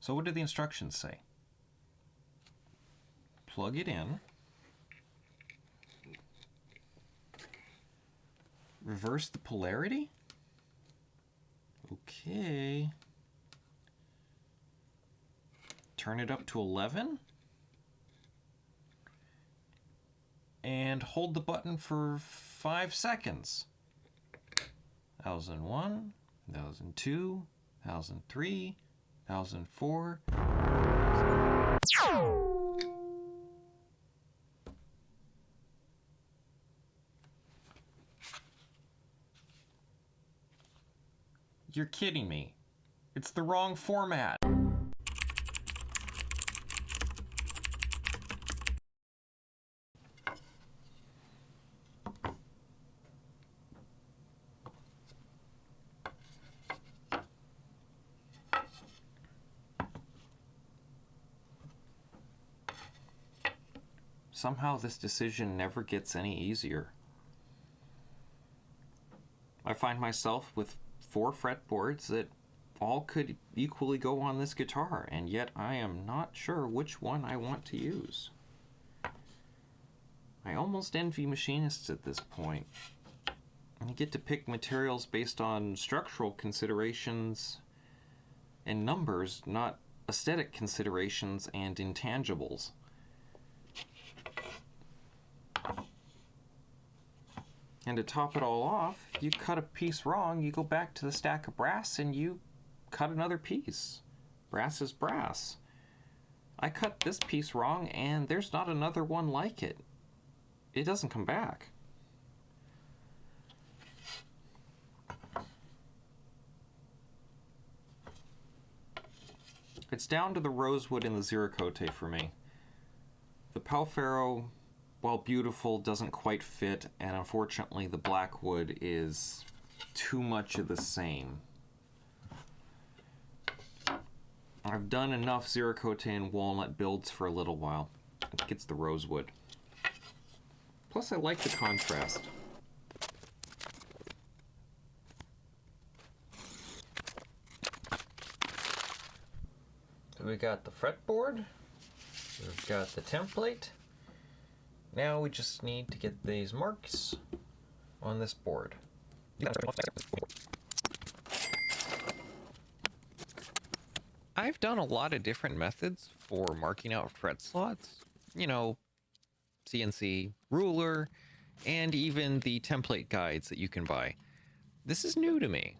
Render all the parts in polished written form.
So what do the instructions say? Plug it in. Reverse the polarity? Okay. Turn it up to 11. And hold the button for 5 seconds. 1001, 1002, 1003, 1004. You're kidding me. It's the wrong format. Somehow this decision never gets any easier. I find myself with 4 fretboards that all could equally go on this guitar, and yet I am not sure which one I want to use. I almost envy machinists at this point. You get to pick materials based on structural considerations and numbers, not aesthetic considerations and intangibles. And to top it all off, you cut a piece wrong, you go back to the stack of brass and you cut another piece. Brass is brass. I cut this piece wrong and there's not another one like it. It doesn't come back. It's down to the Rosewood and the Ziricote for me. The Palfaro, while beautiful, doesn't quite fit, and unfortunately the Blackwood is too much of the same. I've done enough Ziricote and walnut builds for a little while. I think it's the Rosewood. Plus I like the contrast. So we got the fretboard, we've got the template. Now we just need to get these marks on this board. I've done a lot of different methods for marking out fret slots. You know, CNC, ruler, and even the template guides that you can buy. This is new to me,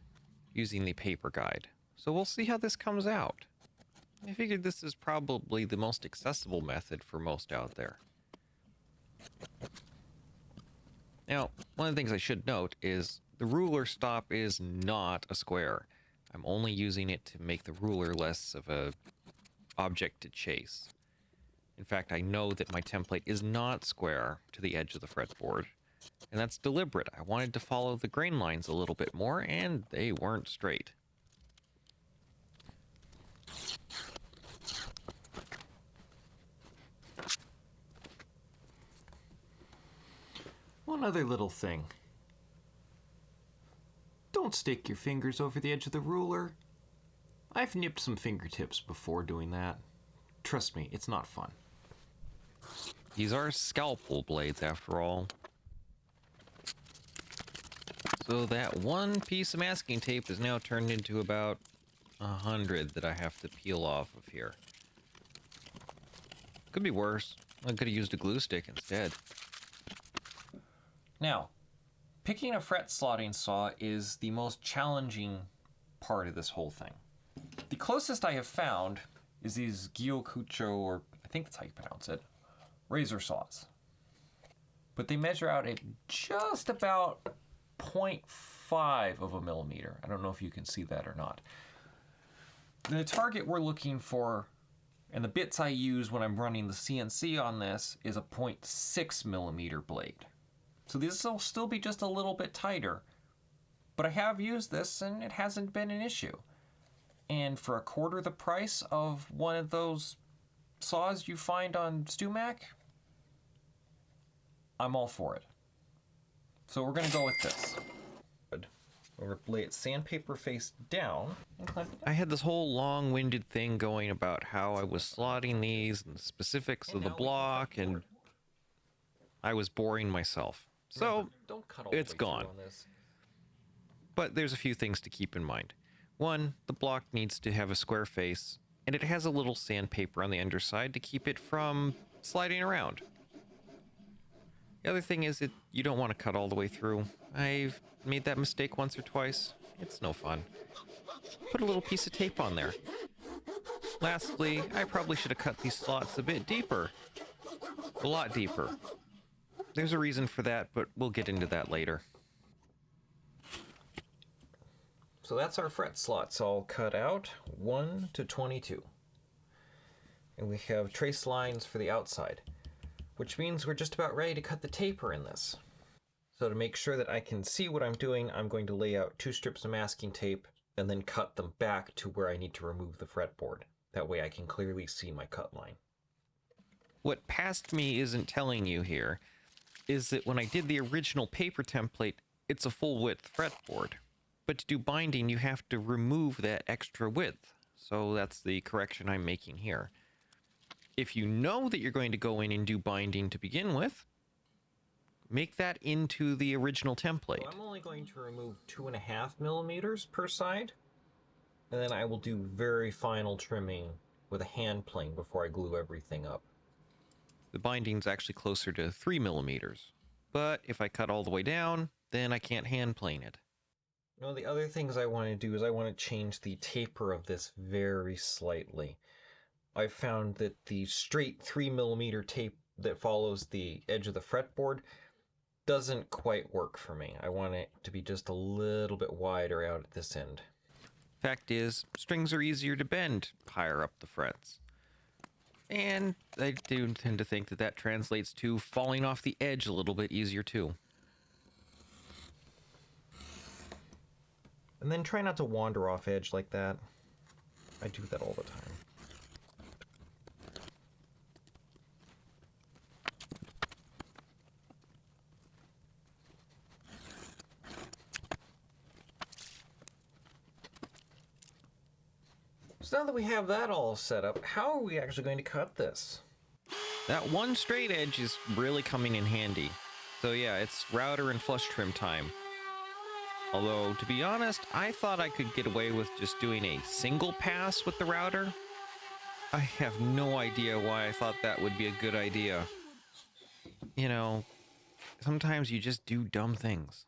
using the paper guide. So we'll see how this comes out. I figured this is probably the most accessible method for most out there. Now, one of the things I should note is the ruler stop is not a square. I'm only using it to make the ruler less of a object to chase. In fact, I know that my template is not square to the edge of the fretboard, and that's deliberate. I wanted to follow the grain lines a little bit more, and they weren't straight. One other little thing. Don't stick your fingers over the edge of the ruler. I've nipped some fingertips before doing that. Trust me, it's not fun. These are scalpel blades after all. So that one piece of masking tape is now turned into about 100 that I have to peel off of here. Could be worse. I could have used a glue stick instead. Now, picking a fret slotting saw is the most challenging part of this whole thing. The closest I have found is these Gyokucho, or I think that's how you pronounce it, razor saws. But they measure out at just about 0.5 of a millimeter. I don't know if you can see that or not. The target we're looking for, and the bits I use when I'm running the CNC on this, is a 0.6 millimeter blade. So this will still be just a little bit tighter, but I have used this and it hasn't been an issue. And for a quarter the price of one of those saws you find on StewMac, I'm all for it. So we're gonna go with this. Good. I'm going to lay it sandpaper face down and clamp it down. I had this whole long-winded thing going about how I was slotting these and the specifics of the block, and I was boring myself. So, Don't cut all the it's way through gone. on this. But there's a few things to keep in mind. One, the block needs to have a square face, and it has a little sandpaper on the underside to keep it from sliding around. The other thing is that you don't want to cut all the way through. I've made that mistake once or twice. It's no fun. Put a little piece of tape on there. Lastly, I probably should have cut these slots a bit deeper. A lot deeper. There's a reason for that, but we'll get into that later. So that's our fret slots all cut out, 1 to 22. And we have trace lines for the outside, which means we're just about ready to cut the taper in this. So to make sure that I can see what I'm doing, I'm going to lay out 2 strips of masking tape and then cut them back to where I need to remove the fretboard. That way I can clearly see my cut line. What past me isn't telling you here is that when I did the original paper template, it's a full width fretboard. But to do binding, you have to remove that extra width. So that's the correction I'm making here. If you know that you're going to go in and do binding to begin with, make that into the original template. So I'm only going to remove 2.5 millimeters per side, and then I will do very final trimming with a hand plane before I glue everything up. The binding's actually closer to 3 millimeters. But if I cut all the way down, then I can't hand plane it. Now, the other things I want to do is I want to change the taper of this very slightly. I've found that the straight 3 millimeter tape that follows the edge of the fretboard doesn't quite work for me. I want it to be just a little bit wider out at this end. Fact is, strings are easier to bend higher up the frets. And I do tend to think that that translates to falling off the edge a little bit easier too. And then try not to wander off edge like that. I do that all the time. So now that we have that all set up, how are we actually going to cut this? That one straight edge is really coming in handy. So yeah, it's router and flush trim time. Although, to be honest, I thought I could get away with just doing a single pass with the router. I have no idea why I thought that would be a good idea. You know, sometimes you just do dumb things.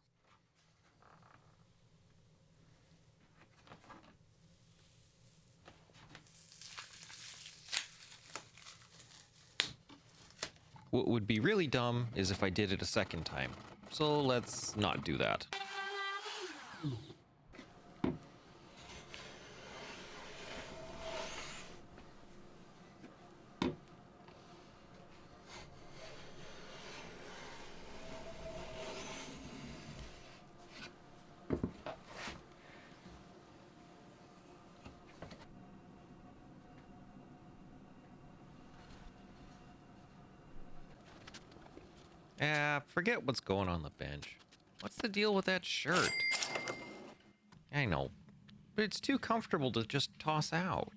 What would be really dumb is if I did it a second time. So let's not do that. Forget what's going on the bench. What's the deal with that shirt? I know, but it's too comfortable to just toss out.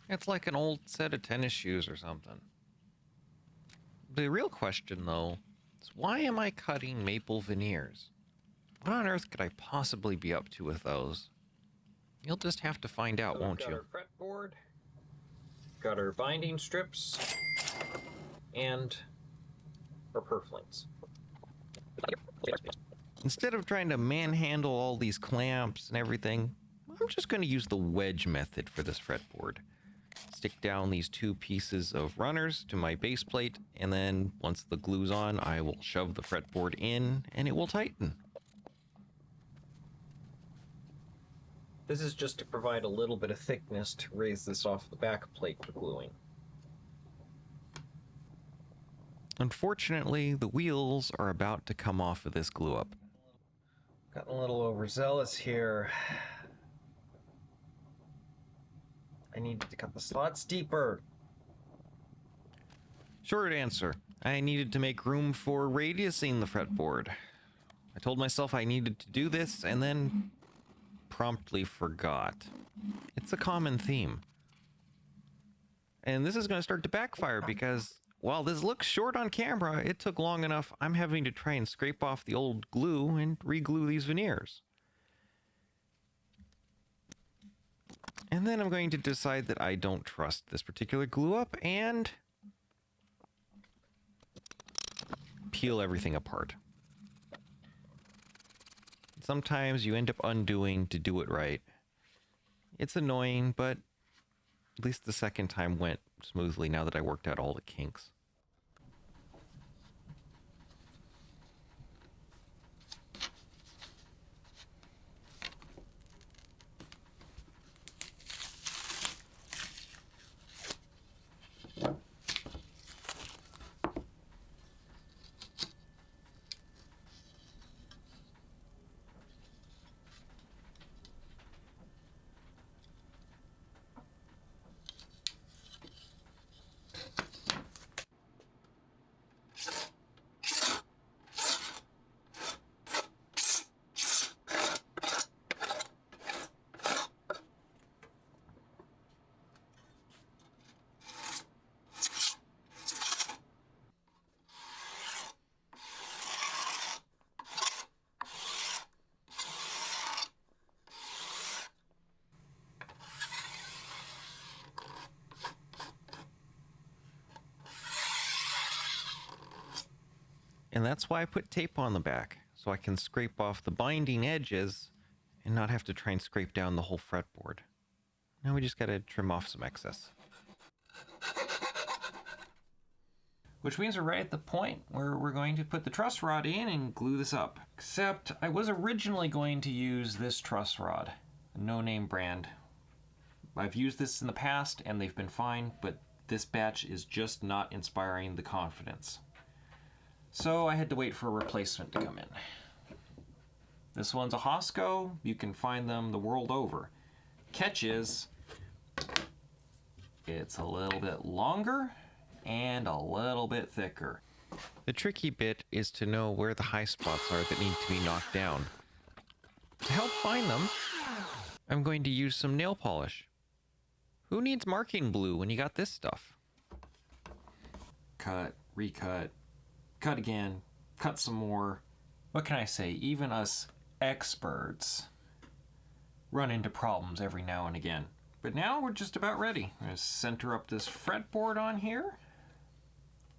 It's like an old set of tennis shoes or something. The real question, though, is why am I cutting maple veneers? What on earth could I possibly be up to with those? You'll just have to find out, won't you? Got our fretboard, got our binding strips, and our purflings. Instead of trying to manhandle all these clamps and everything, I'm just going to use the wedge method for this fretboard. Stick down these 2 pieces of runners to my base plate, and then once the glue's on, I will shove the fretboard in, and it will tighten. This is just to provide a little bit of thickness to raise this off the back plate for gluing. Unfortunately, the wheels are about to come off of this glue up. Gotten a little overzealous here. I needed to cut the slots deeper. Short answer, I needed to make room for radiusing the fretboard. I told myself I needed to do this and then promptly forgot. It's a common theme. And this is going to start to backfire because while this looks short on camera, it took long enough. I'm having to try and scrape off the old glue and re-glue these veneers. And then I'm going to decide that I don't trust this particular glue up and peel everything apart. Sometimes you end up undoing to do it right. It's annoying, but at least the second time went smoothly now that I worked out all the kinks. And that's why I put tape on the back, so I can scrape off the binding edges and not have to try and scrape down the whole fretboard. Now we just gotta trim off some excess. Which means we're right at the point where we're going to put the truss rod in and glue this up. Except I was originally going to use this truss rod, a no-name brand. I've used this in the past and they've been fine, but this batch is just not inspiring the confidence. So I had to wait for a replacement to come in. This one's a Hosco. You can find them the world over. Catch is, it's a little bit longer and a little bit thicker. The tricky bit is to know where the high spots are that need to be knocked down. To help find them, I'm going to use some nail polish. Who needs marking glue when you got this stuff? Cut, recut, cut again, cut some more. What can I say? Even us experts run into problems every now and again. But now we're just about ready. I'm going to center up this fretboard on here,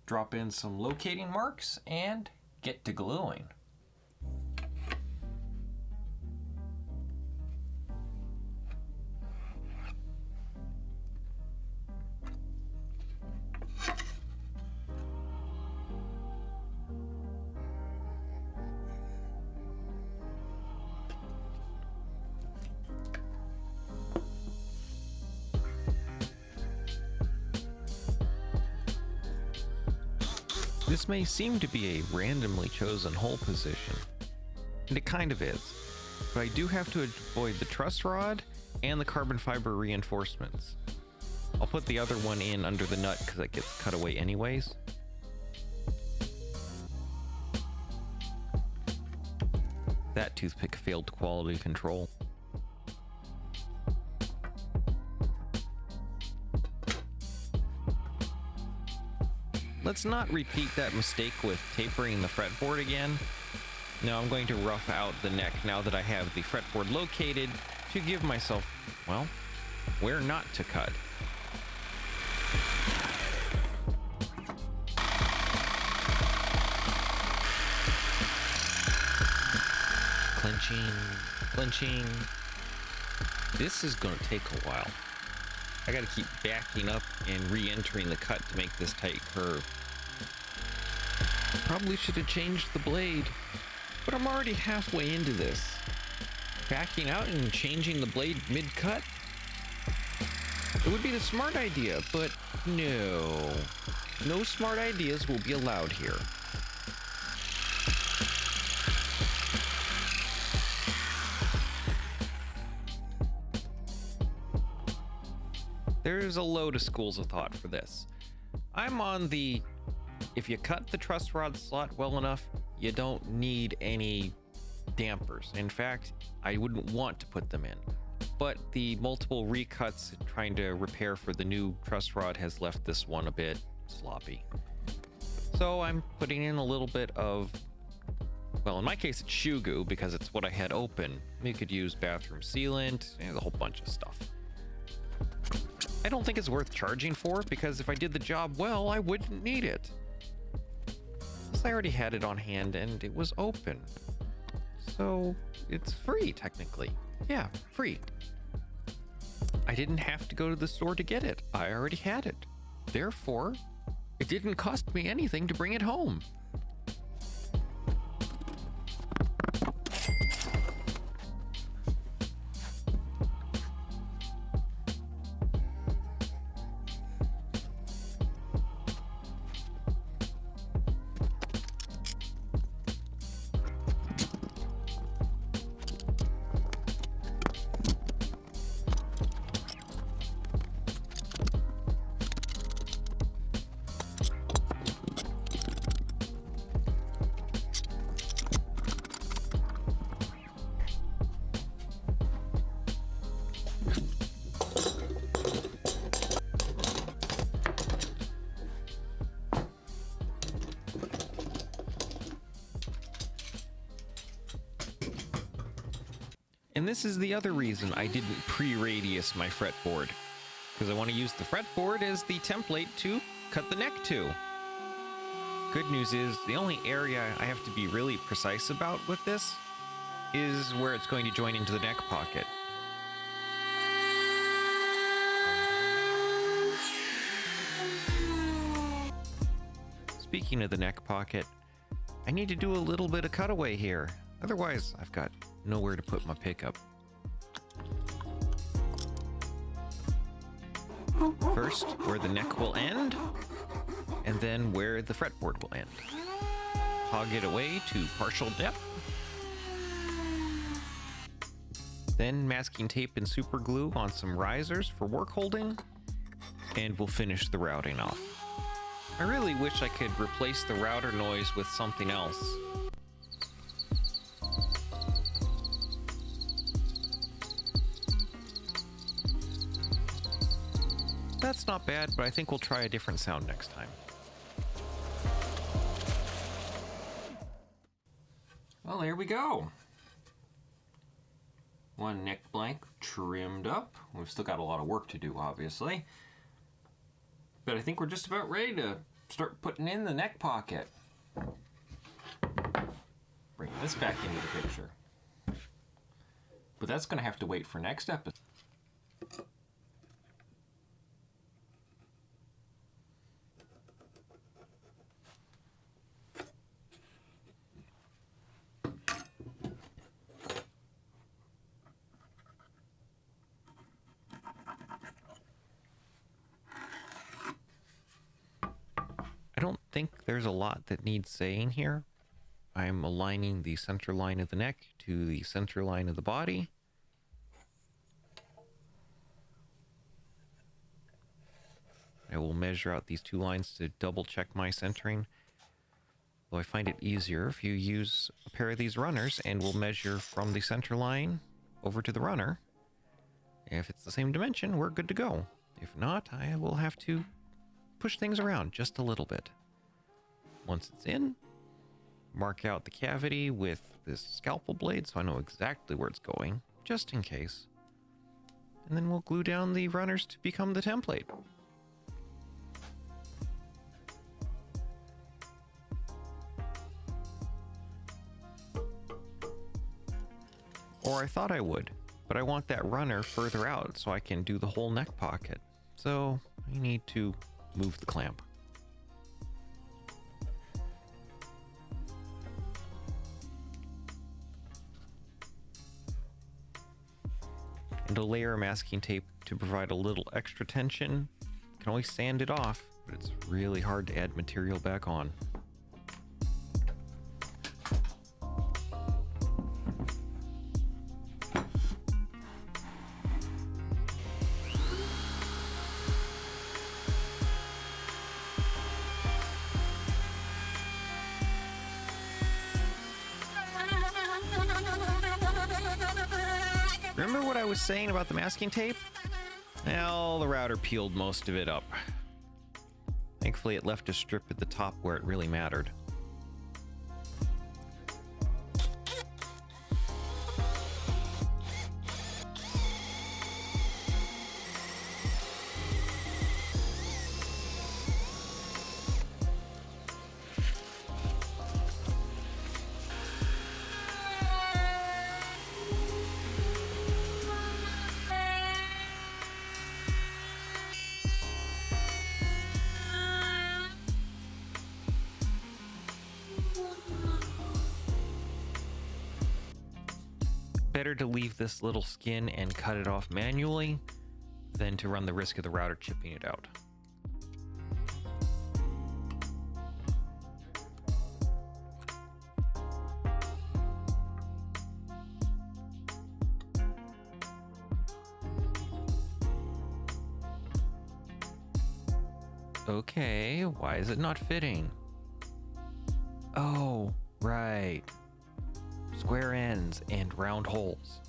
drop in some locating marks, and get to gluing. This may seem to be a randomly chosen hole position, and it kind of is, but I do have to avoid the truss rod and the carbon fiber reinforcements. I'll put the other one in under the nut because it gets cut away anyways. That toothpick failed quality control. Let's not repeat that mistake with tapering the fretboard again. Now I'm going to rough out the neck now that I have the fretboard located to give myself, well, where not to cut. Clenching. This is going to take a while. I gotta keep backing up and re-entering the cut to make this tight curve. Probably should have changed the blade, but I'm already halfway into this. Backing out and changing the blade mid-cut? It would be the smart idea, but no. No smart ideas will be allowed here. There's a load of schools of thought for this. I'm on the, if you cut the truss rod slot well enough, you don't need any dampers. In fact, I wouldn't want to put them in. But the multiple recuts trying to repair for the new truss rod has left this one a bit sloppy. So I'm putting in a little bit of, well, in my case it's shoe goo because it's what I had open. We could use bathroom sealant and a whole bunch of stuff. I don't think it's worth charging for because if I did the job well, I wouldn't need it. Plus I already had it on hand and it was open. So it's free technically. Yeah, free. I didn't have to go to the store to get it. I already had it. Therefore, it didn't cost me anything to bring it home. And this is the other reason I didn't pre-radius my fretboard, because I want to use the fretboard as the template to cut the neck to. Good news is, the only area I have to be really precise about with this is where it's going to join into the neck pocket. Speaking of the neck pocket, I need to do a little bit of cutaway here. Otherwise, I've got nowhere to put my pickup. First, where the neck will end, and then where the fretboard will end. Hog it away to partial depth. Then masking tape and super glue on some risers for work holding, and we'll finish the routing off. I really wish I could replace the router noise with something else. That's not bad, but I think we'll try a different sound next time. Well, there we go. One neck blank trimmed up. We've still got a lot of work to do, obviously. But I think we're just about ready to start putting in the neck pocket. Bring this back into the picture. But that's going to have to wait for next episode. I don't think there's a lot that needs saying here. I'm aligning the center line of the neck to the center line of the body. I will measure out these two lines to double check my centering. Though I find it easier if you use a pair of these runners and we'll measure from the center line over to the runner. If it's the same dimension, we're good to go. If not, I will have to push things around just a little bit. Once it's in, mark out the cavity with this scalpel blade so I know exactly where it's going, just in case. And then we'll glue down the runners to become the template. Or I thought I would, but I want that runner further out so I can do the whole neck pocket. So I need to move the clamp. And a layer of masking tape to provide a little extra tension. You can always sand it off, but it's really hard to add material back on. Remember what I was saying about the masking tape? Well, the router peeled most of it up. Thankfully, it left a strip at the top where it really mattered. Better to leave this little skin and cut it off manually than to run the risk of the router chipping it out. Okay, why is it not fitting? Oh, right. Square ends and round holes.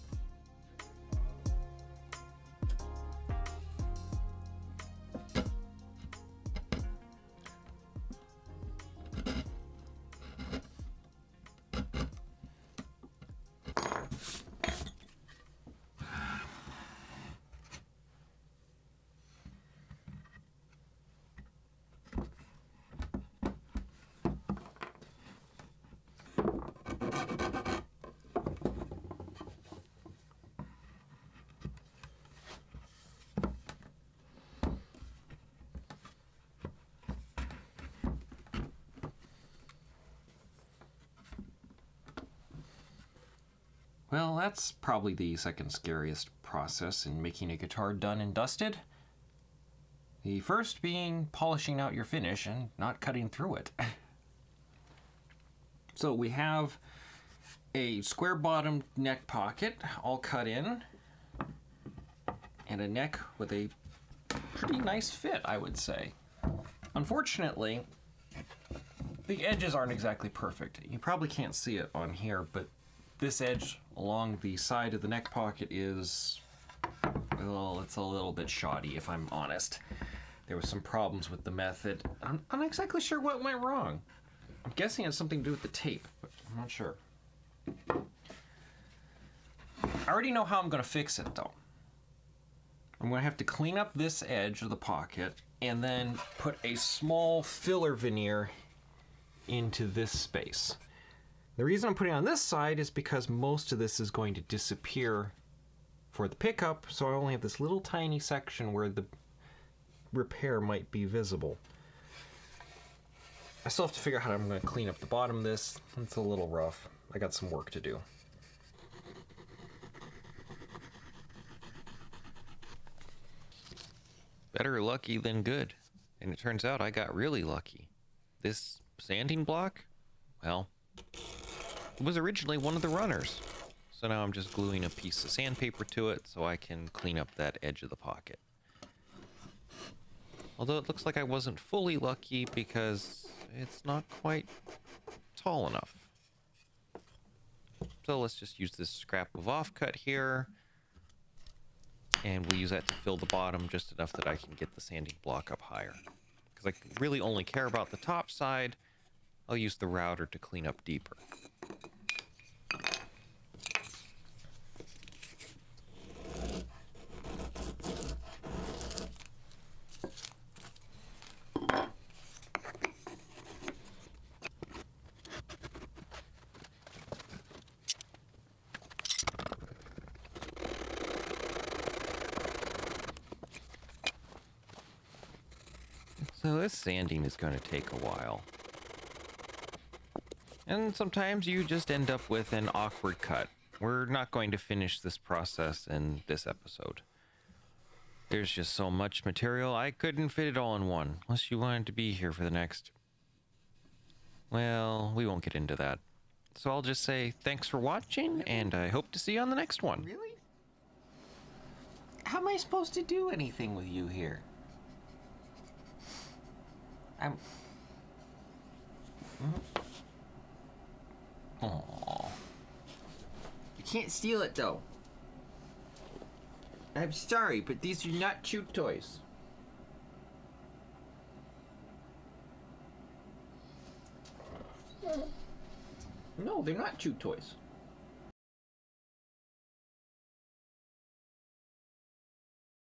Well, that's probably the second scariest process in making a guitar done and dusted. The first being polishing out your finish and not cutting through it. So we have a square bottomed neck pocket all cut in, and a neck with a pretty nice fit, I would say. Unfortunately, the edges aren't exactly perfect. You probably can't see it on here, but this edge along the side of the neck pocket is, well, it's a little bit shoddy, if I'm honest. There was some problems with the method. I'm not exactly sure what went wrong. I'm guessing it has something to do with the tape, but I'm not sure. I already know how I'm going to fix it, though. I'm going to have to clean up this edge of the pocket and then put a small filler veneer into this space. The reason I'm putting it on this side is because most of this is going to disappear for the pickup, so I only have this little tiny section where the repair might be visible. I still have to figure out how I'm going to clean up the bottom of this. It's a little rough. I got some work to do. Better lucky than good. And it turns out I got really lucky. This sanding block, well, it was originally one of the runners. So now I'm just gluing a piece of sandpaper to it so I can clean up that edge of the pocket. Although it looks like I wasn't fully lucky because it's not quite tall enough. So let's just use this scrap of offcut here. And we'll use that to fill the bottom just enough that I can get the sanding block up higher. Because I really only care about the top side, I'll use the router to clean up deeper. So this sanding is going to take a while. And sometimes you just end up with an awkward cut. We're not going to finish this process in this episode. There's just so much material, I couldn't fit it all in one, unless you wanted to be here for the next... Well, we won't get into that. So I'll just say thanks for watching, and I hope to see you on the next one. Really? How am I supposed to do anything with you here? Aww. You can't steal it, though. I'm sorry, but these are not chew toys. No, they're not chew toys.